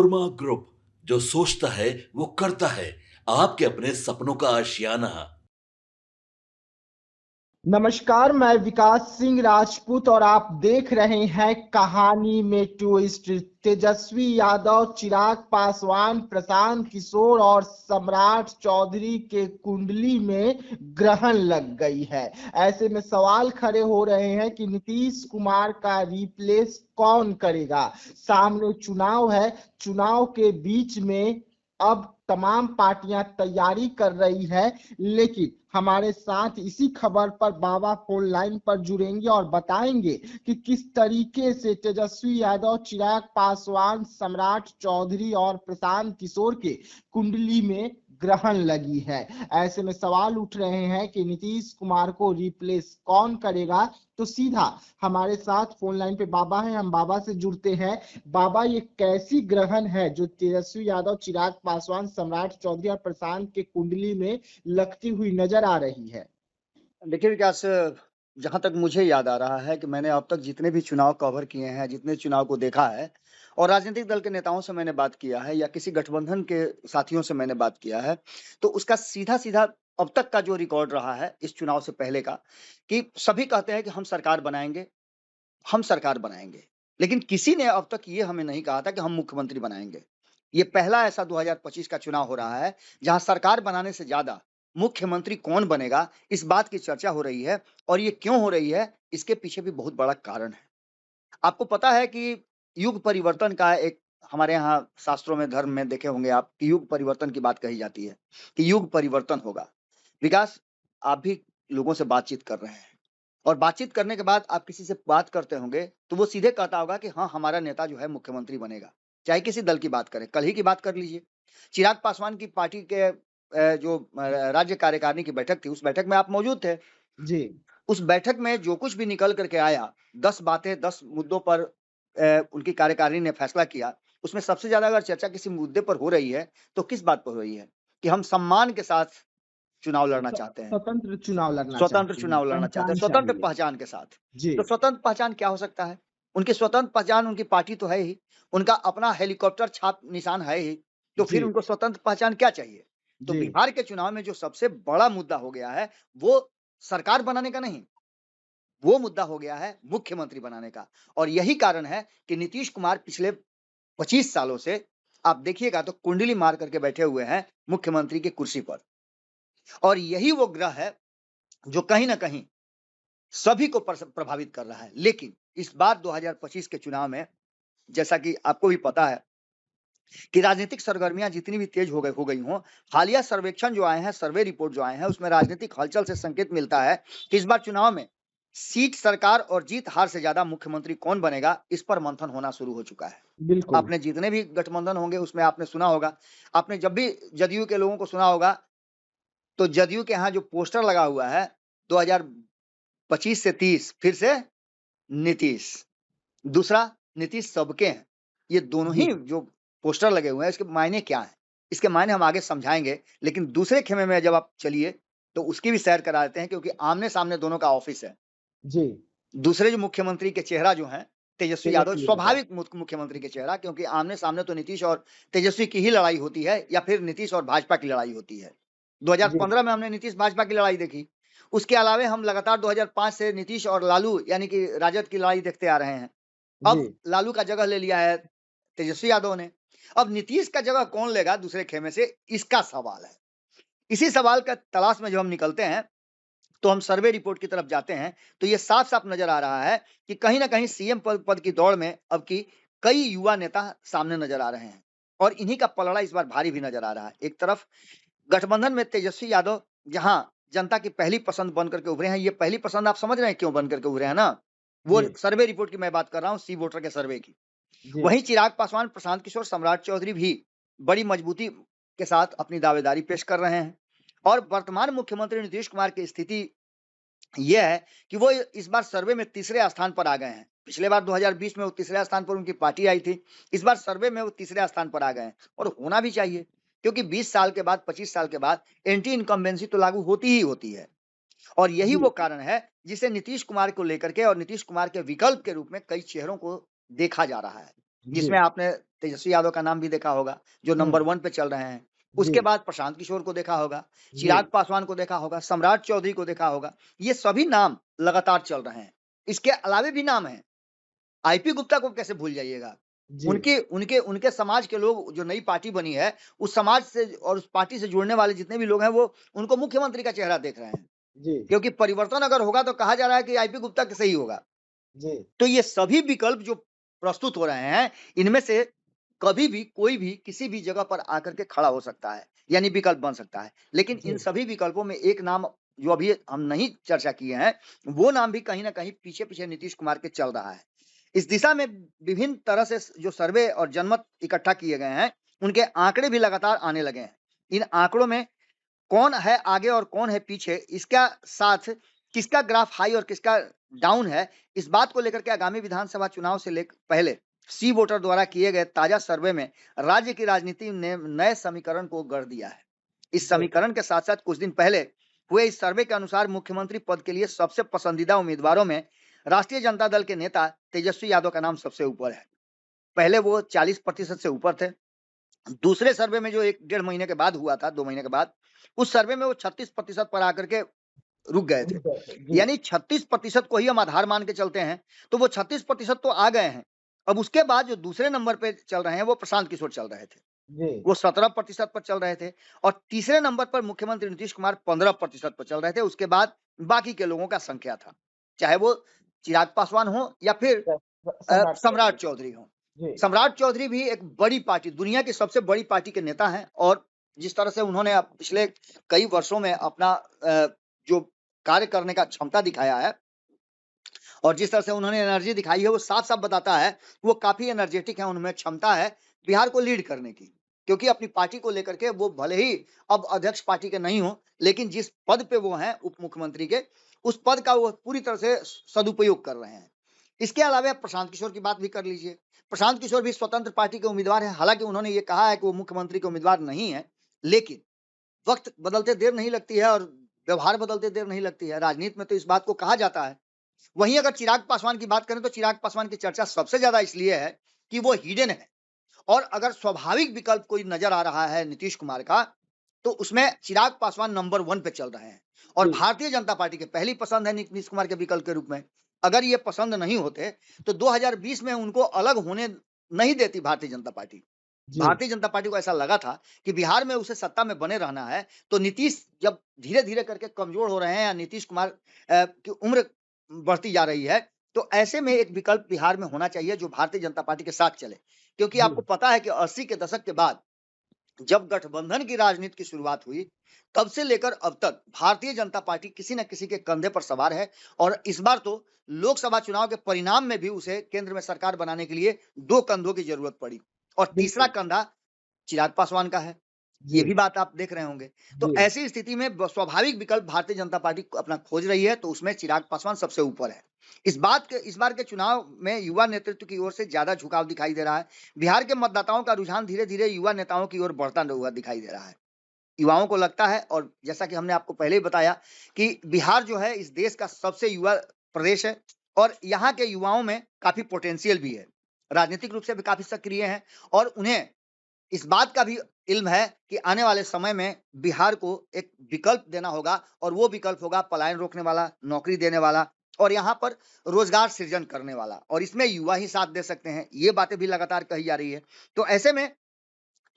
Korma group, जो सोचता है वो करता है। आपके अपने सपनों का आशियाना। नमस्कार, मैं विकास सिंह राजपूत और आप देख रहे हैं कहानी में ट्विस्ट। तेजस्वी यादव, चिराग पासवान, प्रशांत किशोर और सम्राट चौधरी के कुंडली में ग्रहण लग गई है। ऐसे में सवाल खड़े हो रहे हैं कि नीतीश कुमार का रिप्लेस कौन करेगा। सामने चुनाव है, चुनाव के बीच में अब तमाम पार्टियां तैयारी कर रही है, लेकिन हमारे साथ इसी खबर पर बाबा फोन लाइन पर जुड़ेंगे और बताएंगे कि किस तरीके से तेजस्वी यादव, चिराग पासवान, सम्राट चौधरी और प्रशांत किशोर के कुंडली में ग्रहण लगी है। ऐसे में सवाल उठ रहे हैं कि नीतीश कुमार को रिप्लेस कौन करेगा। तो सीधा हमारे साथ फोन लाइन पे बाबा है, हम बाबा से जुड़ते हैं। बाबा, ये कैसी ग्रहण है जो तेजस्वी यादव, चिराग पासवान, सम्राट चौधरी और प्रशांत के कुंडली में लगती हुई नजर आ रही है? देखिए विकास, जहाँ तक मुझे याद आ रहा है कि मैंने अब तक जितने भी चुनाव कवर किए हैं, जितने चुनाव को देखा है और राजनीतिक दल के नेताओं से मैंने बात किया है या किसी गठबंधन के साथियों से मैंने बात किया है, तो उसका सीधा-सीधा अब तक का जो रिकॉर्ड रहा है इस चुनाव से पहले का, कि सभी कहते हैं कि हम सरकार बनाएँगे, हम सरकार बनाएँगे। लेकिन किसी ने अब तक ये हमें नहीं कहा था कि हम मुख्यमंत्री बनाएँगे। ये पहला ऐसा 2025 का चुनाव हो रहा है, जहाँ सरकार बनाने से ज़्यादा मुख्यमंत्री कौन बनेगा, इस बात की चर्चा हो रही है। और ये क्यों हो रही है, इसके पीछे भी बहुत बड़ा कारण है। आपको पता है कि युग परिवर्तन का एक हमारे यहाँ शास्त्रों में, धर्म में देखे होंगे आप कि युग परिवर्तन की बात कही जाती है, कि युग परिवर्तन होगा। विकास, आप भी लोगों से बातचीत कर रहे हैं और बातचीत करने के बाद आप किसी से बात करते होंगे, तो वो सीधे कहता होगा कि हाँ, हमारा नेता जो है मुख्यमंत्री बनेगा। चाहे किसी दल की बात करें, कल ही की बात कर लीजिए। चिराग पासवान की पार्टी के जो राज्य कार्यकारिणी की बैठक थी, उस बैठक में आप मौजूद थे। जी। उस बैठक में जो कुछ भी निकल करके आया, 10 बातें 10 मुद्दों पर उनकी कार्यकारिणी ने फैसला किया। उसमें सबसे ज़्यादा अगर चर्चा किसी मुद्दे पर हो रही है, तो किस बात पर हो रही है? कि हम सम्मान के साथ चुनाव लड़ना चाहते हैं। स्वतंत्र चुनाव लड़ना स्वतंत्र चाहते हैं, चुनाव लड़ना चाहते हैं, पहचान स्वतंत्र चाहिए। पहचान के साथ। जी। तो स्वतंत्र पहचान क्या हो सकता है? उनकी स्वतंत्र पहचान, उनकी पार्टी तो है ही, उनका अपना हेलीकॉप्टर छाप निशान है ही, तो जी। फिर उनको स्वतंत्र पहचान क्या चाहिए? तो जी। बिहार के चुनाव में जो सबसे बड़ा मुद्दा हो गया है, वो सरकार बनाने का नहीं, वो मुद्दा हो गया है मुख्यमंत्री बनाने का। और यही कारण है कि नीतीश कुमार पिछले 25 सालों से आप देखिएगा तो कुंडली मार करके बैठे हुए हैं मुख्यमंत्री की कुर्सी पर। और यही वो ग्रह है जो कहीं न कहीं सभी को प्रभावित कर रहा है। लेकिन इस बार 2025 के चुनाव में, जैसा कि आपको भी पता है कि राजनीतिक सरगर्मियां जितनी भी तेज हो गई हों, हालिया सर्वेक्षण जो आए हैं, सर्वे रिपोर्ट जो आए हैं, उसमें राजनीतिक हलचल से संकेत मिलता है कि इस बार चुनाव में सीट सरकार और जीत हार से ज्यादा मुख्यमंत्री कौन बनेगा, इस पर मंथन होना शुरू हो चुका है। बिल्कुल। आपने जितने भी गठबंधन होंगे उसमें आपने सुना होगा, आपने जब भी जदयू के लोगों को सुना होगा, तो जदयू के यहाँ जो पोस्टर लगा हुआ है 2025 से 30 फिर से नीतीश, दूसरा नीतीश सबके हैं। ये दोनों जी। ही जो पोस्टर लगे हुए हैं, इसके मायने क्या हैं? इसके मायने हम आगे समझाएँगे, लेकिन दूसरे खेमे में जब आप चलिए, तो उसकी भी सैर करा देते हैं, क्योंकि आमने-सामने दोनों का ऑफिस है। जी। दूसरे जो मुख्यमंत्री के चेहरा जो हैं, तेजस्वी यादव, तेजस्वी यादव। स्वाभाविक मुख्यमंत्री के चेहरा, क्योंकि आमने-सामने तो नीतीश और तेजस्वी की ही लड़ाई होती है, या फिर नीतीश और भाजपा की लड़ाई होती है। जी। 2015 में हमने नीतीश भाजपा की लड़ाई देखी। उसके अलावे हम लगातार 2005 से नीतीश और लालू यानी कि राजद की लड़ाई देखते आ रहे हैं। जी। अब लालू का जगह ले लिया है तेजस्वी यादव ने। अब नीतीश का जगह कौन लेगा दूसरे खेमे से, इसका सवाल है। इसी सवाल का तलाश में जब हम निकलते हैं, तो हम सर्वे रिपोर्ट की तरफ जाते हैं, तो ये साफ-साफ नजर आ रहा है कि कहीं न कहीं सीएम पद की दौड़ में अब की कई युवा नेता सामने नजर आ रहे हैं और इन्हीं का पलड़ा इस बार भारी भी नजर आ रहा है। एक तरफ गठबंधन में तेजस्वी यादव, जहां जनता की पहली पसंद बन करके उभरे हैं, ये पहली पसंद आप समझ रहे हैं क्यों बन करके उभरे हैं ना? वो जी। सर्वे रिपोर्ट की मैं बात कर रहा हूँ, सी वोटर के सर्वे की। जी। वहीं चिराग पासवान, प्रशांत किशोर, सम्राट चौधरी भी बड़ी मजबूती के साथ अपनी दावेदारी पेश कर रहे हैं। और वर्तमान मुख्यमंत्री नीतीश कुमार की स्थिति यह है कि वो इस बार सर्वे में तीसरे स्थान पर आ गए हैं। पिछले बार 2020 में वो तीसरे स्थान पर उनकी पार्टी आई थी। इस बार सर्वे में वो तीसरे स्थान पर आ गए हैं और होना भी चाहिए, क्योंकि 20 साल के बाद, 25 साल के बाद एंटी इनकम्बेंसी तो लागू होती ही होती है। और यही जी। वो कारण है जिसे नीतीश कुमार को लेकर के और नीतीश कुमार के विकल्प के रूप में कई चेहरों को देखा जा रहा है। जिसमें आपने तेजस्वी यादव का नाम भी देखा होगा, जो नंबर 1 पे चल रहे हैं। उसके जी, बाद प्रशांत किशोर को देखा होगा, जी, चिराग पासवान को देखा होगा, सम्राट चौधरी को देखा होगा। ये सभी नाम लगातार चल रहे हैं। इसके अलावे भी नाम हैं। आईपी गुप्ता को कैसे भूल जाइएगा? जी, उनके उनके उनके समाज के लोग, जो नई पार्टी बनी है, उस समाज से और उस पार्टी से जुड़ने वाले जितने भी लोग हैं, वो उनको मुख्यमंत्री का चेहरा देख रहे हैं। जी, क्योंकि परिवर्तन अगर होगा तो कहा जा रहा है कि आईपी गुप्ता के से ही होगा। जी, तो ये सभी विकल्प जो प्रस्तुत हो रहे हैं, इनमें से कभी भी कोई भी किसी भी जगह पर आकर के खड़ा हो सकता है, यानी विकल्प बन सकता है। लेकिन इन जी, सभी विकल्पों में एक नाम जो अभी हम नहीं चर्चा किए हैं, वो नाम भी कहीं न कहीं पीछे-पीछे नीतीश कुमार के चल रहा है। इस दिशा में विभिन्न तरह से जो सर्वे और जनमत इकट्ठा किए गए हैं, उनके आंकड़े भी लगातार आने लगे हैं। इन आंकड़ों में कौन है आगे और कौन है पीछे, इसका साथ किसका ग्राफ हाई और किसका डाउन है, इस बात को लेकर के आगामी विधानसभा चुनाव से पहले सी वोटर द्वारा किए गए ताजा सर्वे में राज्य की राजनीति ने नए समीकरण को गढ़ दिया है। इस जी, समीकरण के साथ साथ कुछ दिन पहले हुए इस सर्वे के अनुसार मुख्यमंत्री पद के लिए सबसे पसंदीदा उम्मीदवारों में राष्ट्रीय जनता दल के नेता तेजस्वी यादव का नाम सबसे ऊपर है। पहले वो 40% से ऊपर थे। दूसरे सर्वे में जो 1 डेढ़ महीने के बाद हुआ था, 2 महीने के बाद, उस सर्वे में वो 36% पर आकर के रुक गए थे। जी, यानी 36% को ही हम आधार मान के चलते हैं, तो वो 36% तो आ गए हैं। अब उसके बाद जो दूसरे नंबर पे चल रहे हैं, वो प्रशांत किशोर चल रहे थे। जी, वो 17% पर चल रहे थे और तीसरे नंबर पर मुख्यमंत्री नीतीश कुमार 15% पर चल रहे थे। उसके बाद बाकी के लोगों का संख्या था, चाहे वो चिराग पासवान हो या फिर सम्राट सम्राट चौधरी। चौधरी हों। जी, सम्राट चौधरी भी एक बड़ी पार्टी, दुनिया की सबसे बड़ी पार्टी के नेता हैं और जिस तरह से उन्होंने पिछले कई वर्षों में अपना जो कार्य करने का क्षमता दिखाया है और जिस तरह से उन्होंने एनर्जी दिखाई है, वो साफ-साफ बताता है, वो काफ़ी एनर्जेटिक हैं, उनमें क्षमता है बिहार को लीड करने की। क्योंकि अपनी पार्टी को लेकर के वो भले ही अब अध्यक्ष पार्टी के नहीं हों, लेकिन जिस पद पे वो हैं उप मुख्यमंत्री के, उस पद का वो पूरी तरह से सदुपयोग कर रहे हैं। इसके अलावा प्रशांत किशोर की बात भी कर लीजिए। प्रशांत किशोर भी स्वतंत्र पार्टी के उम्मीदवार हैं, हालाँकि उन्होंने ये कहा है कि वो मुख्यमंत्री के उम्मीदवार नहीं हैं, लेकिन वक़्त बदलते देर नहीं लगती है और व्यवहार बदलते देर नहीं लगती है। राजनीति में तो इस बात को कहा जाता है। वहीं अगर चिराग पासवान की बात करें तो चिराग पासवान की चर्चा सबसे ज्यादा इसलिए है कि वो हिडन है और अगर स्वाभाविक विकल्प कोई नजर आ रहा है नीतीश कुमार का तो उसमें चिराग पासवान नंबर 1 पे चल रहे हैं और जी, भारतीय जनता पार्टी के पहली पसंद है नीतीश कुमार के विकल्प के रूप में। अगर ये पसंद नहीं होते तो 2020 में उनको अलग होने नहीं देती भारतीय जनता पार्टी। जी, भारतीय जनता पार्टी को ऐसा लगा था कि बिहार में उसे सत्ता में बने रहना है, तो नीतीश जब धीरे-धीरे करके कमज़ोर हो रहे हैं या नीतीश कुमार की उम्र बढ़ती जा रही है, तो ऐसे में एक विकल्प बिहार में होना चाहिए जो भारतीय जनता पार्टी के साथ चले। क्योंकि जी, आपको पता है कि 80 के दशक के बाद जब गठबंधन की राजनीति की शुरुआत हुई, तब से लेकर अब तक भारतीय जनता पार्टी किसी न किसी के कंधे पर सवार है और इस बार तो लोकसभा चुनाव के परिणाम में भी उसे केंद्र में सरकार बनाने के लिए 2 कंधों की ज़रूरत पड़ी और तीसरा बिल्कुल। कंधा चिराग पासवान का है। ये भी जी, बात आप देख रहे होंगे। तो जी, ऐसी स्थिति में स्वाभाविक विकल्प भारतीय जनता पार्टी अपना खोज रही है, तो उसमें चिराग पासवान सबसे ऊपर है। इस बार के चुनाव में युवा नेतृत्व की ओर से ज़्यादा झुकाव दिखाई दे रहा है। बिहार के मतदाताओं का रुझान धीरे-धीरे युवा नेताओं की ओर बढ़ता हुआ दिखाई दे रहा है। युवाओं को लगता है और जैसा कि हमने आपको पहले ही बताया कि बिहार जो है इस देश का सबसे युवा प्रदेश है और यहाँ के युवाओं में काफ़ी पोटेंशियल भी है। राजनीतिक रूप से भी काफ़ी सक्रिय हैं और उन्हें इस बात का भी इल्म है कि आने वाले समय में बिहार को एक विकल्प देना होगा और वो विकल्प होगा पलायन रोकने वाला, नौकरी देने वाला और यहाँ पर रोजगार सृजन करने वाला और इसमें युवा ही साथ दे सकते हैं। ये बातें भी लगातार कही जा रही है। तो ऐसे में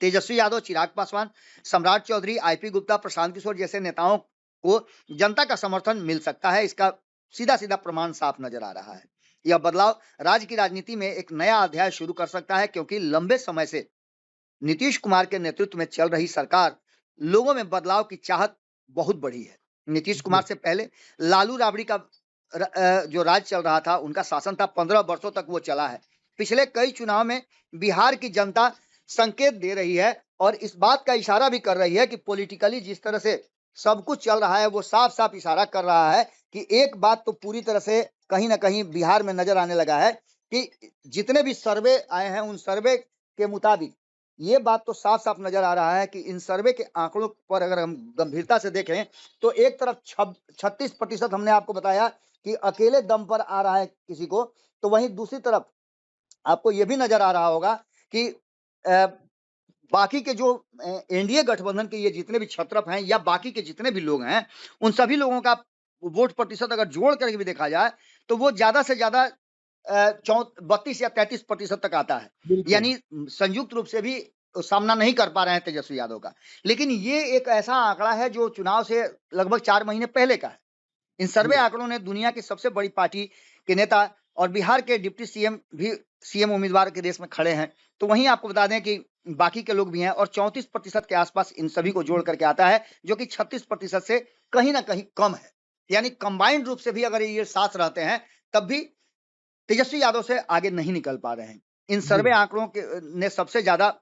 तेजस्वी यादव, चिराग पासवान, सम्राट चौधरी, आईपी गुप्ता, प्रशांत किशोर जैसे नेताओं को जनता का समर्थन मिल सकता है। इसका सीधा-सीधा प्रमाण साफ नजर आ रहा है। यह बदलाव राज्य की राजनीति में एक नया अध्याय शुरू कर सकता है क्योंकि लंबे समय से नीतीश कुमार के नेतृत्व में चल रही सरकार लोगों में बदलाव की चाहत बहुत बड़ी है। नीतीश कुमार जी, से पहले लालू राबड़ी का जो राज चल रहा था, उनका शासन था, 15 वर्षों तक वो चला है। पिछले कई चुनाव में बिहार की जनता संकेत दे रही है और इस बात का इशारा भी कर रही है कि पॉलिटिकली जिस तरह से सब कुछ चल रहा है, वो साफ-साफ इशारा कर रहा है कि एक बात तो पूरी तरह से कहीं न कहीं बिहार में नज़र आने लगा है कि जितने भी सर्वे आए हैं, उन सर्वे के मुताबिक ये बात तो साफ-साफ नज़र आ रहा है कि इन सर्वे के आंकड़ों पर अगर हम गंभीरता से देखें, तो एक तरफ 36% हमने आपको बताया कि अकेले दम पर आ रहा है किसी को, तो वहीं दूसरी तरफ आपको ये भी नजर आ रहा होगा कि अ, बाकी के जो एनडीए गठबंधन के ये जितने भी छत्रप हैं या बाकी के जितने भी लोग हैं, उन सभी लोगों का वोट प्रतिशत अगर जोड़ करके भी देखा जाए तो वो ज्यादा से ज्यादा 32 या 33% तक आता है। बिल्कुल। यानी संयुक्त रूप से भी सामना नहीं कर पा रहे हैं तेजस्वी यादव का। लेकिन ये एक ऐसा आंकड़ा है जो चुनाव से लगभग 4 महीने पहले का है। इन सर्वे जी। आंकड़ों ने दुनिया की सबसे बड़ी पार्टी के नेता और बिहार के डिप्टी सीएम भी सीएम उम्मीदवार के रेस में खड़े हैं। तो वहीं आपको बता दें कि बाकी के लोग भी हैं और 34% के आसपास इन सभी को जोड़ करके आता है, जो कि 36% से कहीं ना कहीं कम है। यानी कंबाइंड रूप से भी अगर ये साथ रहते हैं तब भी तेजस्वी यादव से आगे नहीं निकल पा रहे हैं। इन जी। सर्वे आंकड़ों के ने सबसे ज्यादा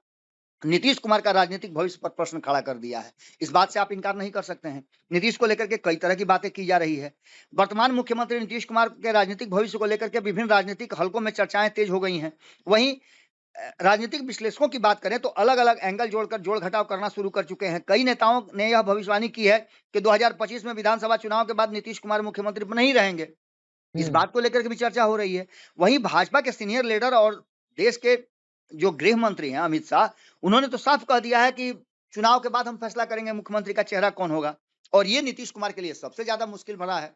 नीतीश कुमार का राजनीतिक भविष्य पर प्रश्न खड़ा कर दिया है। इस बात से आप इनकार नहीं कर सकते हैं। नीतीश को लेकर के कई तरह की बातें की जा रही है। वर्तमान मुख्यमंत्री नीतीश कुमार के राजनीतिक भविष्य को लेकर के विभिन्न राजनीतिक हलकों में चर्चाएं तेज हो गई हैं। वहीं राजनीतिक विश्लेषकों की बात करें तो अलग-अलग एंगल जोड़कर जोड़-घटाव करना शुरू कर चुके हैं। कई नेताओं ने यह भविष्यवाणी की है कि 2025 में विधानसभा चुनाव के बाद नीतीश कुमार मुख्यमंत्री नहीं रहेंगे। इस हम्म। बात को लेकर के भी चर्चा हो रही है। वहीं भाजपा के सीनियर लीडर और देश के जो गृह मंत्री हैं अमित शाह, उन्होंने तो साफ कह दिया है कि चुनाव के बाद हम फैसला करेंगे मुख्यमंत्री का चेहरा कौन होगा। और ये नीतीश कुमार के लिए सबसे ज्यादा मुश्किल भरा है।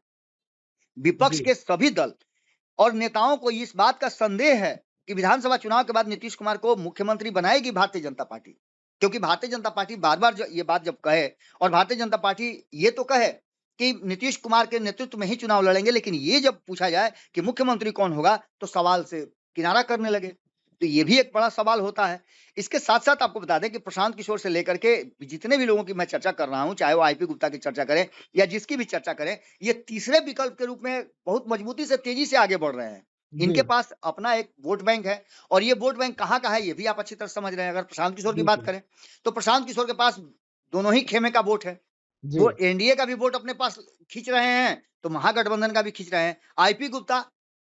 विपक्ष जी। के सभी दल और नेताओं को इस बात का संदेह है कि विधानसभा चुनाव के बाद नीतीश कुमार को मुख्यमंत्री बनाएगी भारतीय जनता पार्टी। क्योंकि भारतीय जनता पार्टी बार-बार ये बात जब कहे और भारतीय जनता पार्टी ये तो कहे कि नीतीश कुमार के नेतृत्व में ही चुनाव लड़ेंगे, लेकिन ये जब पूछा जाए कि मुख्यमंत्री कौन होगा तो सवाल से किनारा करने लगे। तो ये भी एक बड़ा सवाल होता है। इसके साथ-साथ आपको बता दें कि प्रशांत किशोर से लेकर के जितने भी लोगों की मैं चर्चा कर रहा हूँ, चाहे वो आईपी गुप्ता की चर्चा करें या जिसकी भी चर्चा करें, ये तीसरे विकल्प के रूप में बहुत मजबूती से तेजी से आगे बढ़ रहे हैं। जी। इनके पास अपना एक वोट बैंक है और ये वोट बैंक कहाँ का है ये भी आप अच्छी तरह समझ रहे हैं। अगर प्रशांत किशोर की बात बिल्कुल। करें तो प्रशांत किशोर के पास दोनों ही खेमे का वोट है। जी। वो एनडीए का भी वोट अपने पास खींच रहे हैं, तो महागठबंधन का भी खींच रहे हैं। आईपी गुप्ता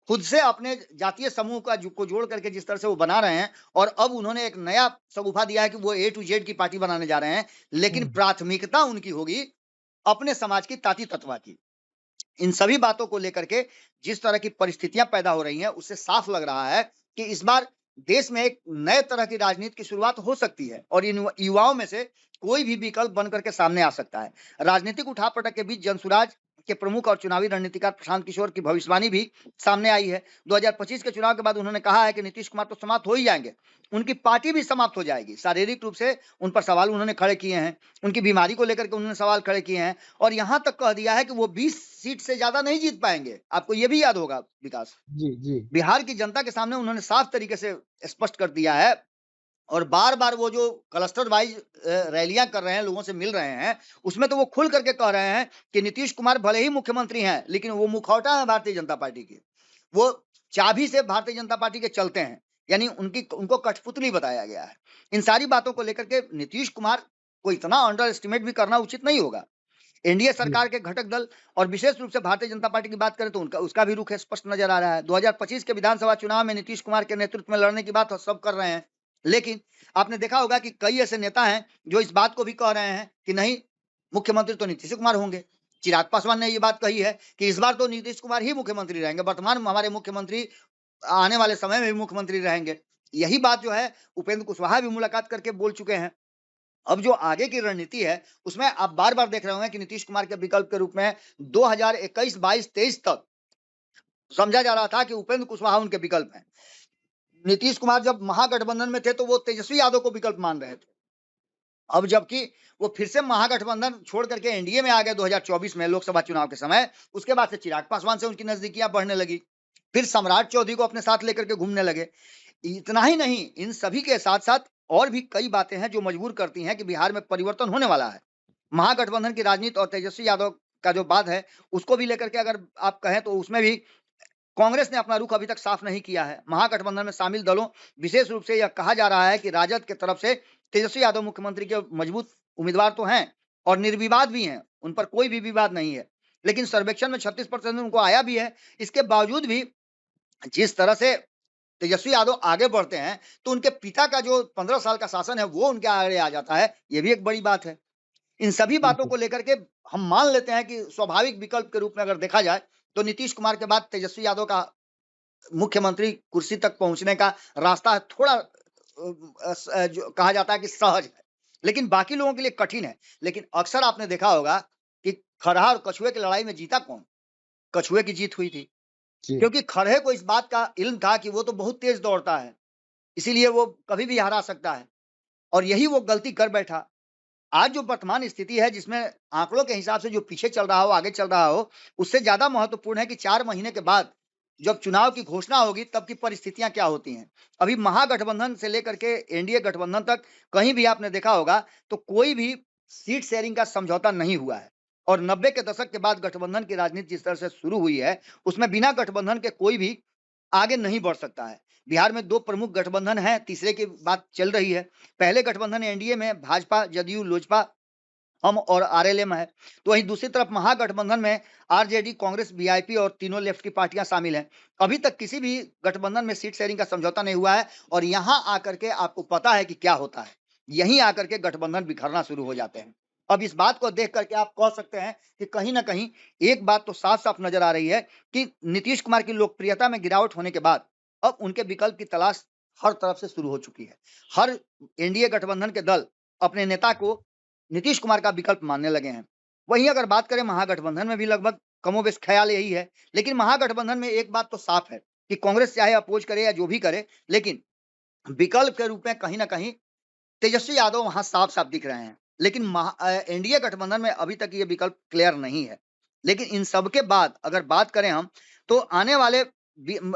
खुद से अपने जातीय समूह का को जोड़ करके जिस तरह से वो बना रहे हैं और अब उन्होंने एक नया शगुफा दिया है कि वो ए टू जेड की पार्टी बनाने जा रहे हैं, लेकिन हम्म। प्राथमिकता उनकी होगी अपने समाज की ताती तत्वा की। इन सभी बातों को लेकर के जिस तरह की परिस्थितियां पैदा हो रही हैं, उससे साफ लग रहा है कि इस बार देश में एक नए तरह की राजनीति की शुरुआत हो सकती है और इन युवाओं में से कोई भी विकल्प बन करके सामने आ सकता है। राजनीतिक उठापटक के बीच जनसुराज के प्रमुख और चुनावी रणनीतिकार प्रशांत किशोर की भविष्यवाणी भी सामने आई है। 2025 के चुनाव के बाद उन्होंने कहा है कि नीतीश कुमार तो समाप्त हो ही जाएंगे, उनकी पार्टी भी समाप्त हो जाएगी। शारीरिक रूप से उन पर सवाल उन्होंने खड़े किए हैं, उनकी बीमारी को लेकर के उन्होंने सवाल खड़े किए हैं और यहां तक कह दिया है कि वो 20 सीट से ज्यादा नहीं जीत पाएंगे। आपको ये भी याद होगा विकास, जी। जी। बिहार की जनता के सामने उन्होंने साफ तरीके से स्पष्ट कर दिया है और बार-बार वो जो क्लस्टर वाइज रैलियां कर रहे हैं, लोगों से मिल रहे हैं, उसमें तो वो खुल करके कह रहे हैं कि नीतीश कुमार भले ही मुख्यमंत्री हैं, लेकिन वो मुखौटा है भारतीय जनता पार्टी की। वो चाबी से भारतीय जनता पार्टी के चलते हैं, यानी उनको कठपुतली बताया गया है। इन सारी बातों को लेकर के नीतीश कुमार को इतना अंडर एस्टिमेट भी करना उचित नहीं होगा। एनडीए जी। सरकार के घटक दल और विशेष रूप से भारतीय जनता पार्टी की बात करें तो उनका उसका भी रुख स्पष्ट नजर आ रहा है। 2025 के विधानसभा चुनाव में नीतीश कुमार के नेतृत्व में लड़ने की बात सब कर रहे हैं, लेकिन आपने देखा होगा कि कई ऐसे नेता हैं जो इस बात को भी कह रहे हैं कि नहीं, मुख्यमंत्री तो नीतीश कुमार होंगे। चिराग पासवान ने ये बात कही है कि इस बार तो नीतीश कुमार ही मुख्यमंत्री रहेंगे, वर्तमान हमारे मुख्यमंत्री आने वाले समय में भी मुख्यमंत्री रहेंगे। यही बात जो है उपेंद्र कुशवाहा भी मुलाकात करके बोल चुके हैं। अब जो आगे की रणनीति है उसमें आप बार-बार देख रहे होंगे कि नीतीश कुमार के विकल्प के रूप में 2021, 22, 23 तक समझा जा रहा था कि उपेंद्र कुशवाहा उनके विकल्प हैं। नीतीश कुमार जब महागठबंधन में थे तो वो तेजस्वी यादव को विकल्प मान रहे थे। अब जबकि वो फिर से महागठबंधन छोड़ करके एनडीए में आ गए 2024 में लोकसभा चुनाव के समय, उसके बाद से चिराग पासवान से उनकी नजदीकियां बढ़ने लगी। फिर सम्राट चौधरी को अपने साथ लेकर के घूमने लगे। इतना ही नहीं, इन सभी के साथ-साथ और भी कई बातें हैं जो मजबूर करती हैं कि बिहार में परिवर्तन होने वाला है। महागठबंधन की राजनीति और तेजस्वी यादव का जो बात है, उसको भी लेकर के अगर आप कहें तो उसमें भी कांग्रेस ने अपना रुख अभी तक साफ नहीं किया है। महागठबंधन में शामिल दलों, विशेष रूप से यह कहा जा रहा है कि राजद की तरफ से तेजस्वी यादव मुख्यमंत्री के मजबूत उम्मीदवार तो हैं और निर्विवाद भी हैं, उन पर कोई भी विवाद नहीं है। लेकिन सर्वेक्षण में 36% उनको आया भी है। इसके बावजूद भी जिस तरह से तेजस्वी यादव आगे बढ़ते हैं, तो उनके पिता का जो 15 साल का शासन है, वो उनके आगे आ जाता है। ये भी एक बड़ी बात है। इन सभी बातों बिल्कुल। को लेकर के हम मान लेते हैं कि स्वाभाविक विकल्प के रूप में अगर देखा जाए, तो नीतीश कुमार के बाद तेजस्वी यादव का मुख्यमंत्री कुर्सी तक पहुंचने का रास्ता थोड़ा जो कहा जाता है कि सहज है, लेकिन बाकी लोगों के लिए कठिन है। लेकिन अक्सर आपने देखा होगा कि खरहा और कछुए की लड़ाई में जीता कौन? कछुए की जीत हुई थी, जी क्योंकि खरहे को इस बात का इल्म था कि वो तो बहुत तेज दौड़ता है, इसीलिए वो कभी भी हरा सकता है, और यही वो गलती कर बैठा। आज जो वर्तमान स्थिति है, जिसमें आंकड़ों के हिसाब से जो पीछे चल रहा हो, आगे चल रहा हो, उससे ज्यादा महत्वपूर्ण है कि 4 महीने के बाद जब चुनाव की घोषणा होगी, तब की परिस्थितियां क्या होती हैं। अभी महागठबंधन से लेकर के एनडीए गठबंधन तक कहीं भी आपने देखा होगा तो कोई भी सीट शेयरिंग का समझौता नहीं हुआ है, और 90 के दशक के बाद गठबंधन की राजनीति जिस तरह से शुरू हुई है, उसमें बिना गठबंधन के कोई भी आगे नहीं बढ़ सकता है। बिहार में 2 प्रमुख गठबंधन हैं, तीसरे की बात चल रही है। पहले गठबंधन एनडीए में भाजपा, जदयू, लोजपा, हम और आरएलएम है। तो वहीं दूसरी तरफ महागठबंधन में आरजेडी, कांग्रेस, वीआईपी और तीनों लेफ्ट की पार्टियां शामिल हैं। अभी तक किसी भी गठबंधन में सीट शेयरिंग का समझौता नहीं हुआ है, और यहां आकर के आपको पता है कि क्या होता है। यहीं आकर के गठबंधन बिखरना शुरू हो जाते हैं। अब इस बात को देख करके आप कह सकते हैं कि कहीं ना कहीं एक बात तो साफ साफ नजर आ रही है कि नीतीश कुमार की लोकप्रियता में गिरावट होने के बाद अब उनके विकल्प की तलाश हर तरफ से शुरू हो चुकी है। हर एनडीए गठबंधन के दल अपने नेता को नीतीश कुमार का विकल्प मानने लगे हैं। वहीं अगर बात करें महागठबंधन में भी लगभग कमोबेश ख्याल यही है। लेकिन महागठबंधन में एक बात तो साफ है कि कांग्रेस चाहे अपोज करे या जो भी करे, लेकिन विकल्प के रूप में कहीं ना कहीं तेजस्वी यादव वहां साफ साफ दिख रहे हैं। लेकिन एनडीए गठबंधन में अभी तक ये विकल्प क्लियर नहीं है। लेकिन इन सब के बाद अगर बात करें हम, तो आने वाले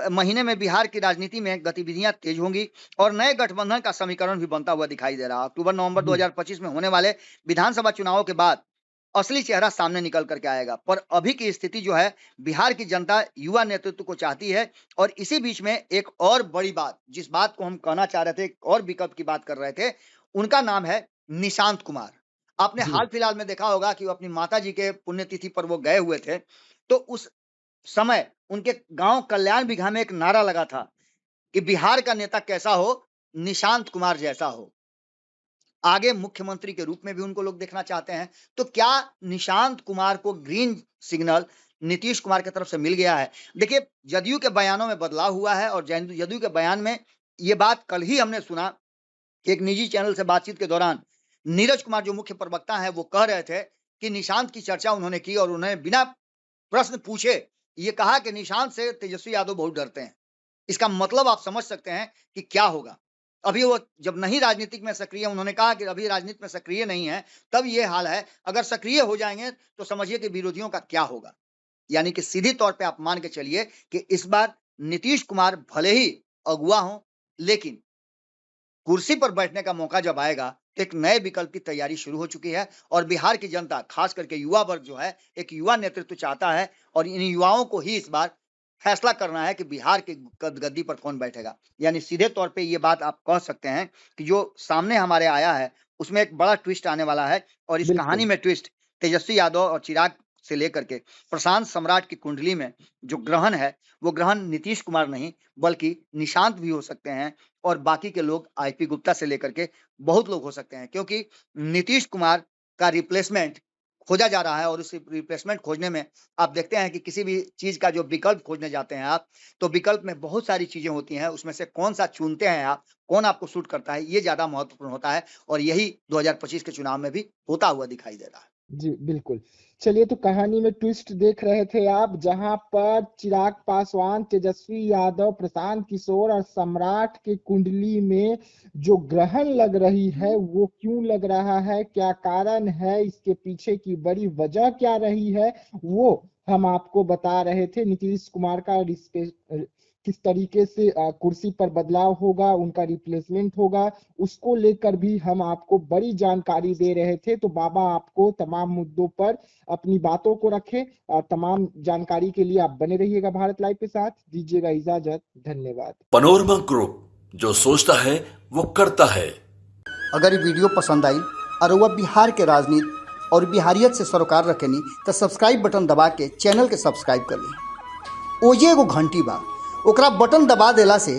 महीने में बिहार की राजनीति में गतिविधियां तेज होंगी, और नए गठबंधन का समीकरण भी बनता हुआ दिखाई दे रहा है। अक्टूबर नवंबर जी 2025 में होने वाले विधानसभा चुनावों के बाद असली चेहरा सामने निकल करके आएगा। पर अभी की स्थिति जो है, बिहार की जनता युवा नेतृत्व को चाहती है। और इसी बीच में एक और बड़ी बात, जिस बात को हम कहना चाह रहे थे, एक और विकल्प की बात कर रहे थे, उनका नाम है निशांत कुमार। आपने जी हाल फिलहाल में देखा होगा कि वो अपनी माता जी के पुण्यतिथि पर वो गए हुए थे, तो उस समय उनके गांव कल्याण बिघा में एक नारा लगा था कि बिहार का नेता कैसा हो, निशांत कुमार जैसा हो। आगे मुख्यमंत्री के रूप में भी उनको लोग देखना चाहते हैं। तो क्या निशांत कुमार को ग्रीन सिग्नल नीतीश कुमार की तरफ से मिल गया है? देखिए, जदयू के बयानों में बदलाव हुआ है, और जदयू के बयान में ये बात कल ही हमने सुना, एक निजी चैनल से बातचीत के दौरान नीरज कुमार जो मुख्य प्रवक्ता हैं, वो कह रहे थे कि निशांत की चर्चा उन्होंने की, और उन्होंने बिना प्रश्न पूछे ये कहा कि निशांत से तेजस्वी यादव बहुत डरते हैं। इसका मतलब आप समझ सकते हैं कि क्या होगा। अभी वो जब नहीं राजनीतिक में सक्रिय, उन्होंने कहा कि अभी राजनीति में सक्रिय नहीं है, तब ये हाल है। अगर सक्रिय हो जाएंगे तो समझिए कि विरोधियों का क्या होगा। यानी कि सीधी तौर पे आप मान के चलिए कि इस बार नीतीश कुमार भले ही अगुआ हों, लेकिन कुर्सी पर बैठने का मौका जब आएगा तो एक नए विकल्प की तैयारी शुरू हो चुकी है। और बिहार की जनता, खास करके युवा वर्ग जो है, एक युवा नेतृत्व चाहता है, और इन युवाओं को ही इस बार फैसला करना है कि बिहार की गद्दी पर कौन बैठेगा। यानी सीधे तौर पे ये बात आप कह सकते हैं कि जो सामने हमारे आया है, उसमें एक बड़ा ट्विस्ट आने वाला है। और इस कहानी बिल्कुल में ट्विस्ट तेजस्वी यादव और चिराग से लेकर के प्रशांत सम्राट की कुंडली में जो ग्रहण है, वो ग्रहण नीतीश कुमार नहीं बल्कि निशांत भी हो सकते हैं, और बाकी के लोग आईपी गुप्ता से लेकर के बहुत लोग हो सकते हैं। क्योंकि नीतीश कुमार का रिप्लेसमेंट खोजा जा रहा है, और उस रिप्लेसमेंट खोजने में आप देखते हैं कि किसी भी चीज का जो विकल्प खोजने जाते हैं आप, तो विकल्प में बहुत सारी चीजें होती हैं। उसमें से कौन सा चुनते हैं आप, कौन आपको सूट करता है, ये ज्यादा महत्वपूर्ण होता है। और यही 2025 के चुनाव में भी होता हुआ दिखाई दे रहा है। जी बिल्कुल। चलिए, तो कहानी में ट्विस्ट देख रहे थे आप, जहां पर चिराग पासवान, तेजस्वी यादव, प्रशांत किशोर और सम्राट की कुंडली में जो ग्रहण लग रही है, वो क्यों लग रहा है, क्या कारण है, इसके पीछे की बड़ी वजह क्या रही है, वो हम आपको बता रहे थे। नीतीश कुमार का किस तरीके से कुर्सी पर बदलाव होगा, उनका रिप्लेसमेंट होगा, उसको लेकर भी हम आपको बड़ी जानकारी दे रहे थे। तो बाबा आपको तमाम मुद्दों पर अपनी बातों को रखे, और तमाम जानकारी के लिए आप बने रहिएगा भारत लाइव के साथ। दीजिएगा इजाजत, धन्यवाद। पनोरमा ग्रुप, जो सोचता है वो करता है। अगर ये वीडियो पसंद आई और वह बिहार के राजनीति और बिहारियत से सरोकार रखेनी, तो सब्सक्राइब बटन दबा के चैनल के सब्सक्राइब कर ली। ओजे एगो घंटी बा, ओकरा बटन दबा देला से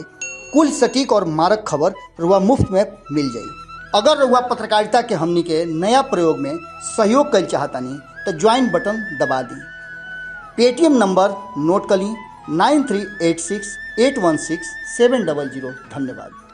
कुल सटीक और मारक खबर रुआ मुफ्त में मिल जाई। अगर रुआ पत्रकारिता के हमनी के नया प्रयोग में सहयोग कर चाहतानी, तो ज्वाइन बटन दबा दी। पेटीएम नंबर नोट कर ली 9386816700। धन्यवाद।